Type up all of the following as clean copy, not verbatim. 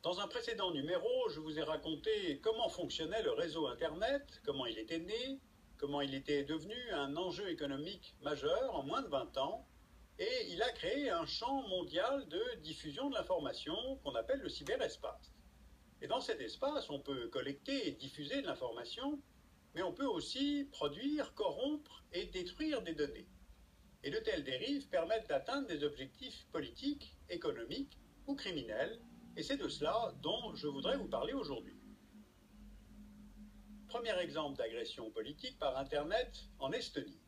Dans un précédent numéro, je vous ai raconté comment fonctionnait le réseau Internet, comment il était né, comment il était devenu un enjeu économique majeur en moins de 20 ans, et il a créé un champ mondial de diffusion de l'information qu'on appelle le cyberespace. Et dans cet espace, on peut collecter et diffuser de l'information, mais on peut aussi produire, corrompre et détruire des données. Et de telles dérives permettent d'atteindre des objectifs politiques, économiques ou criminels, et c'est de cela dont je voudrais vous parler aujourd'hui. Premier exemple d'agression politique par Internet en Estonie.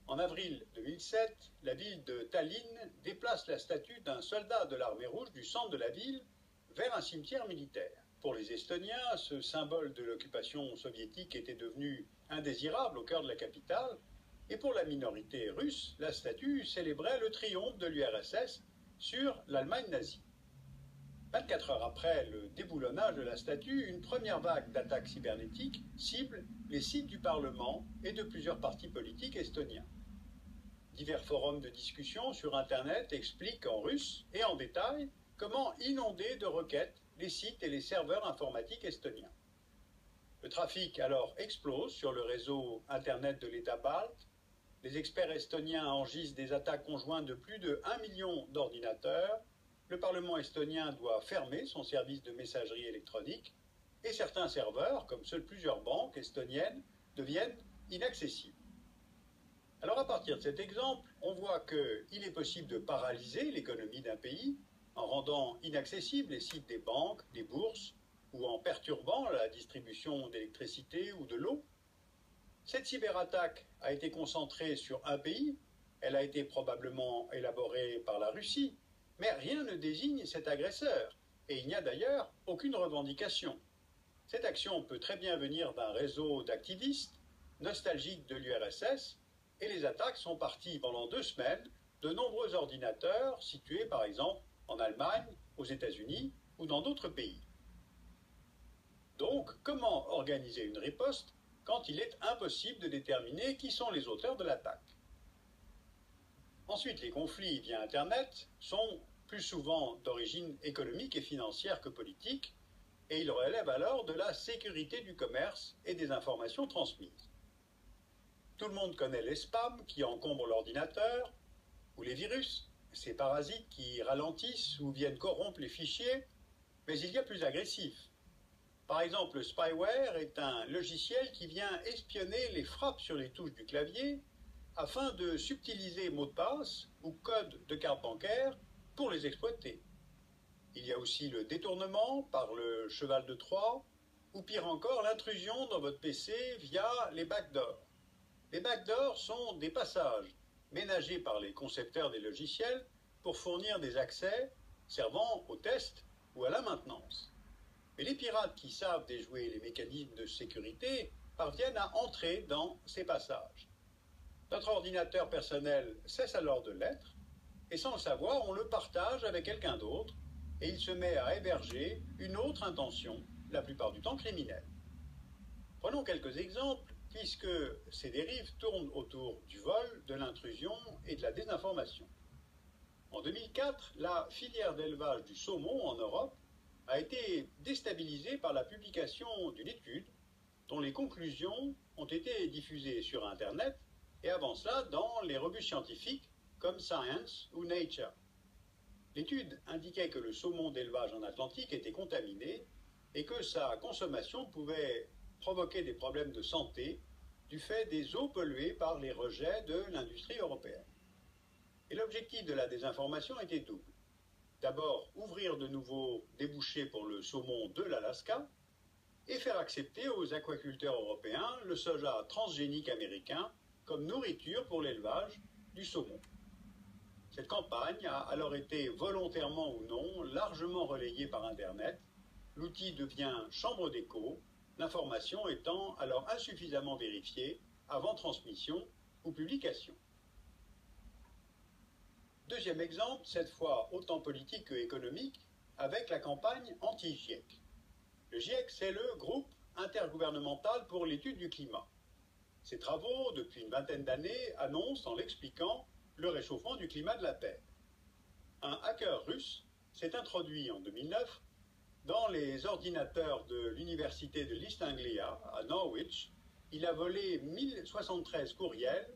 En avril 2007, la ville de Tallinn déplace la statue d'un soldat de l'armée rouge du centre de la ville vers un cimetière militaire. Pour les Estoniens, ce symbole de l'occupation soviétique était devenu indésirable au cœur de la capitale, et pour la minorité russe, la statue célébrait le triomphe de l'URSS sur l'Allemagne nazie. 24 heures après le déboulonnage de la statue, une première vague d'attaques cybernétiques cible les sites du Parlement et de plusieurs partis politiques estoniens. Divers forums de discussion sur Internet expliquent en russe et en détail comment inonder de requêtes les sites et les serveurs informatiques estoniens. Le trafic alors explose sur le réseau Internet de l'État balte. Les experts estoniens enregistrent des attaques conjointes de plus de 1 million d'ordinateurs. Le Parlement estonien doit fermer son service de messagerie électronique et certains serveurs, comme ceux de plusieurs banques estoniennes, deviennent inaccessibles. Alors à partir de cet exemple, on voit qu'il est possible de paralyser l'économie d'un pays en rendant inaccessibles les sites des banques, des bourses, ou en perturbant la distribution d'électricité ou de l'eau. Cette cyberattaque a été concentrée sur un pays, elle a été probablement élaborée par la Russie, mais rien ne désigne cet agresseur, et il n'y a d'ailleurs aucune revendication. Cette action peut très bien venir d'un réseau d'activistes, nostalgiques de l'URSS, et les attaques sont parties pendant 2 semaines de nombreux ordinateurs situés par exemple en Allemagne, aux États-Unis ou dans d'autres pays. Donc, comment organiser une riposte quand il est impossible de déterminer qui sont les auteurs de l'attaque? Ensuite, les conflits via Internet sont plus souvent d'origine économique et financière que politique, et ils relèvent alors de la sécurité du commerce et des informations transmises. Tout le monde connaît les spams qui encombrent l'ordinateur, ou les virus, ces parasites qui ralentissent ou viennent corrompre les fichiers, mais il y a plus agressif. Par exemple, le spyware est un logiciel qui vient espionner les frappes sur les touches du clavier afin de subtiliser mots de passe ou codes de carte bancaire pour les exploiter. Il y a aussi le détournement par le cheval de Troie, ou pire encore, l'intrusion dans votre PC via les backdoors. Les backdoors sont des passages ménagés par les concepteurs des logiciels pour fournir des accès servant au test ou à la maintenance. Mais les pirates qui savent déjouer les mécanismes de sécurité parviennent à entrer dans ces passages. Notre ordinateur personnel cesse alors de l'être, et sans le savoir, on le partage avec quelqu'un d'autre, et il se met à héberger une autre intention, la plupart du temps criminelle. Prenons quelques exemples, puisque ces dérives tournent autour du vol, de l'intrusion et de la désinformation. En 2004, la filière d'élevage du saumon en Europe a été déstabilisée par la publication d'une étude dont les conclusions ont été diffusées sur Internet et avant cela dans les revues scientifiques comme Science ou Nature. L'étude indiquait que le saumon d'élevage en Atlantique était contaminé et que sa consommation pouvait provoquer des problèmes de santé du fait des eaux polluées par les rejets de l'industrie européenne. Et l'objectif de la désinformation était double. D'abord, ouvrir de nouveaux débouchés pour le saumon de l'Alaska et faire accepter aux aquaculteurs européens le soja transgénique américain comme nourriture pour l'élevage du saumon. Cette campagne a alors été volontairement ou non largement relayée par Internet. L'outil devient chambre d'écho, l'information étant alors insuffisamment vérifiée avant transmission ou publication. Deuxième exemple, cette fois autant politique que économique, avec la campagne anti-GIEC. Le GIEC, c'est le groupe intergouvernemental pour l'étude du climat. Ses travaux, depuis une vingtaine d'années, annoncent en l'expliquant le réchauffement du climat de la Terre. Un hacker russe s'est introduit en 2009 Dans les ordinateurs de l'université de l'East Anglia, à Norwich, il a volé 1073 courriels,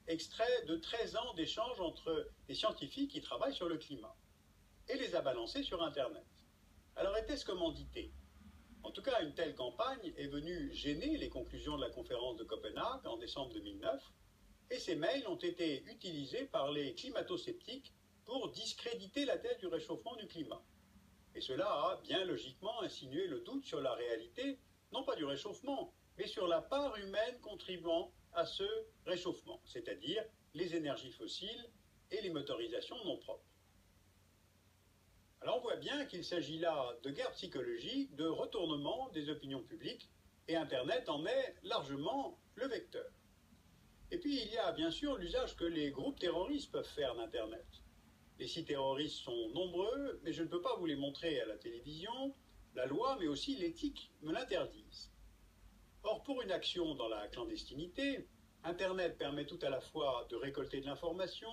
extraits de 13 ans d'échanges entre des scientifiques qui travaillent sur le climat, et les a balancés sur Internet. Alors était-ce commandité? En tout cas, une telle campagne est venue gêner les conclusions de la conférence de Copenhague en décembre 2009, et ces mails ont été utilisés par les climato-sceptiques pour discréditer la thèse du réchauffement du climat. Et cela a bien logiquement insinué le doute sur la réalité, non pas du réchauffement, mais sur la part humaine contribuant à ce réchauffement, c'est-à-dire les énergies fossiles et les motorisations non propres. Alors on voit bien qu'il s'agit là de guerre psychologique, de retournement des opinions publiques, et Internet en est largement le vecteur. Et puis il y a bien sûr l'usage que les groupes terroristes peuvent faire d'Internet. Les sites terroristes sont nombreux, mais je ne peux pas vous les montrer à la télévision. La loi, mais aussi l'éthique, me l'interdisent. Or, pour une action dans la clandestinité, Internet permet tout à la fois de récolter de l'information,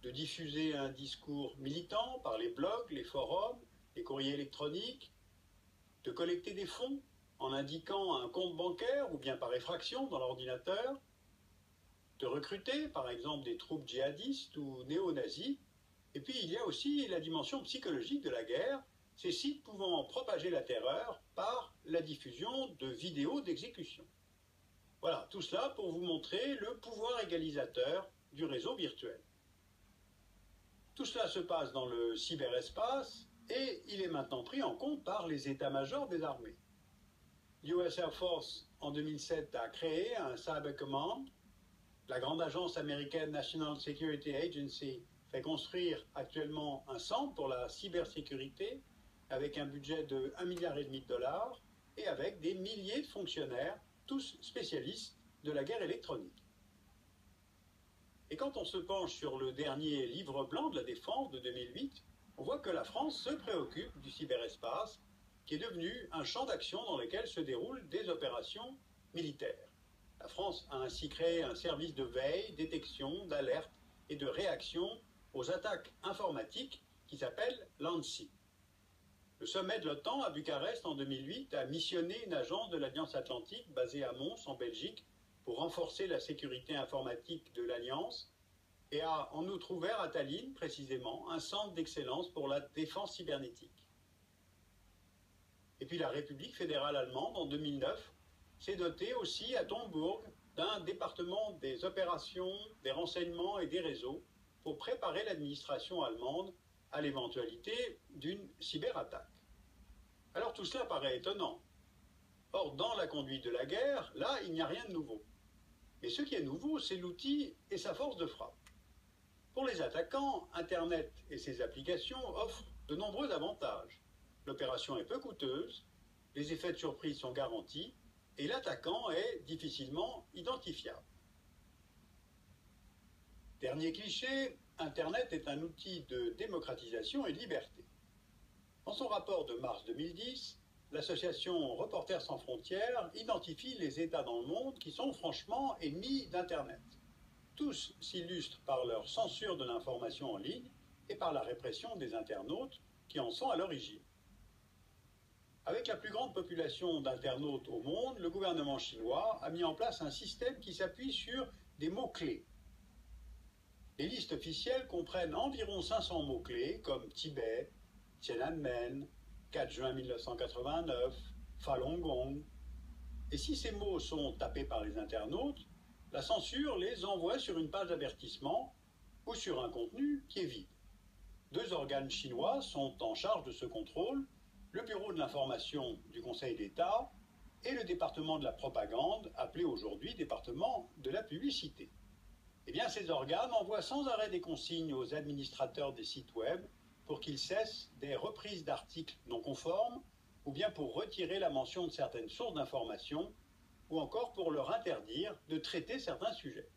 de diffuser un discours militant par les blogs, les forums, les courriers électroniques, de collecter des fonds en indiquant un compte bancaire ou bien par effraction dans l'ordinateur, de recruter par exemple des troupes djihadistes ou néo-nazis. Et puis il y a aussi la dimension psychologique de la guerre, ces sites pouvant propager la terreur par la diffusion de vidéos d'exécution. Voilà, tout cela pour vous montrer le pouvoir égalisateur du réseau virtuel. Tout cela se passe dans le cyberespace et il est maintenant pris en compte par les états-majors des armées. L'US Air Force, en 2007, a créé un Cyber Command. La grande agence américaine National Security Agency fait construire actuellement un centre pour la cybersécurité avec un budget de 1,5 milliard de dollars et avec des milliers de fonctionnaires, tous spécialistes de la guerre électronique. Et quand on se penche sur le dernier livre blanc de la défense de 2008, on voit que la France se préoccupe du cyberespace, qui est devenu un champ d'action dans lequel se déroulent des opérations militaires. La France a ainsi créé un service de veille, détection, d'alerte et de réaction aux attaques informatiques qui s'appelle l'ANSSI. Le sommet de l'OTAN à Bucarest en 2008 a missionné une agence de l'Alliance Atlantique basée à Mons en Belgique pour renforcer la sécurité informatique de l'Alliance et a en outre ouvert à Tallinn, précisément, un centre d'excellence pour la défense cybernétique. Et puis la République fédérale allemande, en 2009, s'est dotée aussi à Dombourg d'un département des opérations, des renseignements et des réseaux pour préparer l'administration allemande à l'éventualité d'une cyberattaque. Alors tout cela paraît étonnant. Or, dans la conduite de la guerre, là, il n'y a rien de nouveau. Mais ce qui est nouveau, c'est l'outil et sa force de frappe. Pour les attaquants, Internet et ses applications offrent de nombreux avantages. L'opération est peu coûteuse, les effets de surprise sont garantis, et l'attaquant est difficilement identifiable. Dernier cliché, Internet est un outil de démocratisation et de liberté. Dans son rapport de mars 2010, l'association Reporters sans frontières identifie les États dans le monde qui sont franchement ennemis d'Internet. Tous s'illustrent par leur censure de l'information en ligne et par la répression des internautes qui en sont à l'origine. Avec la plus grande population d'internautes au monde, le gouvernement chinois a mis en place un système qui s'appuie sur des mots-clés. Les listes officielles comprennent environ 500 mots-clés comme Tibet, Tiananmen, 4 juin 1989, Falun Gong. Et si ces mots sont tapés par les internautes, la censure les envoie sur une page d'avertissement ou sur un contenu qui est vide. Deux organes chinois sont en charge de ce contrôle, le Bureau de l'information du Conseil d'État et le département de la propagande, appelé aujourd'hui département de la publicité. Eh bien, ces organes envoient sans arrêt des consignes aux administrateurs des sites web pour qu'ils cessent des reprises d'articles non conformes ou bien pour retirer la mention de certaines sources d'information ou encore pour leur interdire de traiter certains sujets.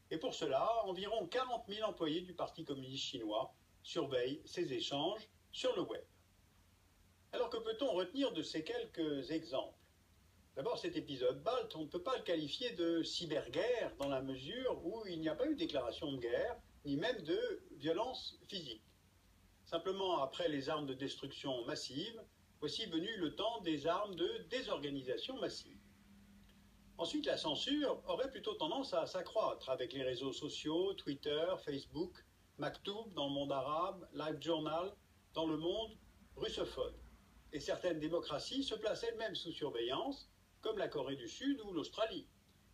Et pour cela, environ 40 000 employés du Parti communiste chinois surveillent ces échanges sur le web. Alors que peut-on retenir de ces quelques exemples? D'abord, cet épisode BALT, on ne peut pas le qualifier de cyberguerre dans la mesure où il n'y a pas eu de déclaration de guerre, ni même de violence physique. Simplement, après les armes de destruction massive, voici venu le temps des armes de désorganisation massive. Ensuite, la censure aurait plutôt tendance à s'accroître avec les réseaux sociaux, Twitter, Facebook, Maktoub dans le monde arabe, LiveJournal dans le monde russophone. Et certaines démocraties se placent elles-mêmes sous surveillance, comme la Corée du Sud ou l'Australie.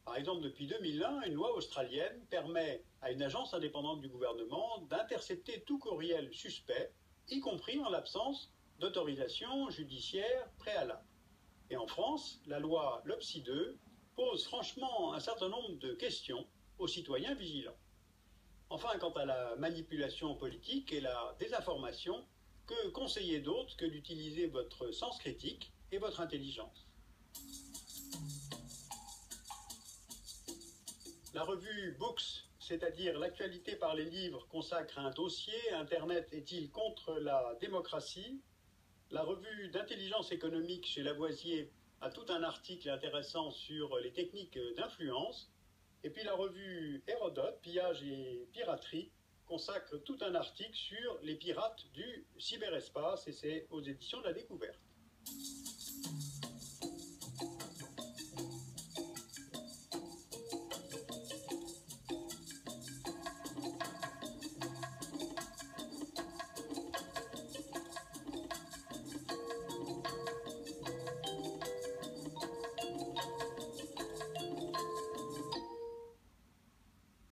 Par exemple, depuis 2001, une loi australienne permet à une agence indépendante du gouvernement d'intercepter tout courriel suspect, y compris en l'absence d'autorisation judiciaire préalable. Et en France, la loi LOPSI 2 pose franchement un certain nombre de questions aux citoyens vigilants. Enfin, quant à la manipulation politique et la désinformation, que conseiller d'autre que d'utiliser votre sens critique et votre intelligence? La revue Books, c'est-à-dire l'actualité par les livres, consacre un dossier « Internet est-il contre la démocratie ?» La revue d'intelligence économique chez Lavoisier a tout un article intéressant sur les techniques d'influence. Et puis la revue Hérodote, Pillage et piraterie, consacre tout un article sur les pirates du cyberespace, et c'est aux éditions de la Découverte.